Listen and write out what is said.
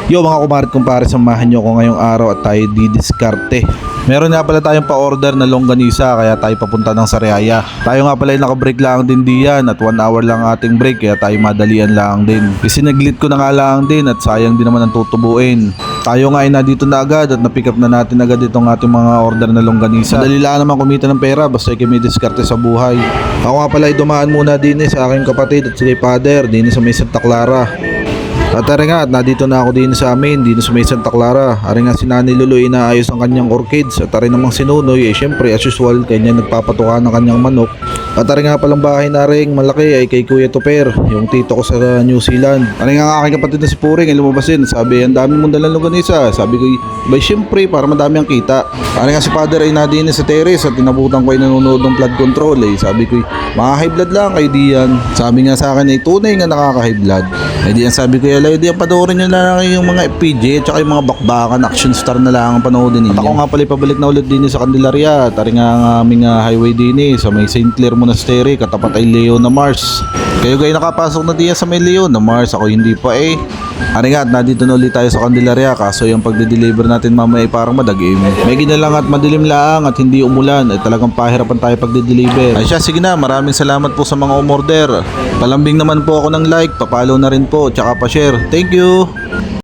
Yo mga kumarit kumpare, samahan nyo ko ngayong araw at tayo didiskarte. Meron nga pala tayong pa-order na longganisa kaya tayo papunta ng Sariaya. Tayo nga pala ay naka-break lang din diyan at 1 hour lang ating break kaya tayo madalian lang din. Isinaglit ko na nga lang din at sayang din naman ang tutubuin. Tayo nga ay nandito na agad at na-pick up na natin agad itong ating mga order na longganisa. Madali lang naman kumita ng pera basta may diskarte sa buhay. Ako nga pala ay dumaan muna din sa aking kapatid at si father din sa may Santa Clara. At ari nga, nandito na ako din sa amin, dito sa may Santa Clara. Ari nga si Nani Lulu inaayos ang kanyang orchids. At ari namang si Nunoy, syempre as usual, kanya nagpapatuka ng kanyang manok. At ari nga palang bahay na ring malaki ay kay Kuya Toper, yung tito ko sa New Zealand. Ari nga ang aking kapatid na si Puring ay lumabasin. Sabi, ang dami mong dalang longganisa. Sabi ko, bay syempre, para madami ang kita. Ari nga si father ay nadin sa terrace at tinabutan ko ay nanonood ng flood control. Sabi ko, mga high blood lang kay Dian. Sabi nga sa akin ay tunay nga nakaka-high blood. Ay Dian, sabi ko, yalayo Dian, panoorin nyo na lang yung mga FPJ at saka yung mga bakbakan, action star na lang ang panoodin ninyo. At ako nga pala pabalik na ulit din sa Candelaria. At ari nga ang aming highway din sa may St. Clair Monastery, katapat ay Leona Mars. Kayo nakapasok na diyan sa may Leona Mars, ako hindi pa Ari nga, nandito na ulit tayo sa Candelaria kaso yung pagde-deliver natin mamaya ay parang madagim. May ginalang at madilim lang at hindi umulan ay talagang pahirapan tayo pagde-deliver. Ay siya, sige na, maraming salamat po sa mga umorder. Palambing naman po ako ng like, papalo na rin po, tsaka pa-share. Thank you!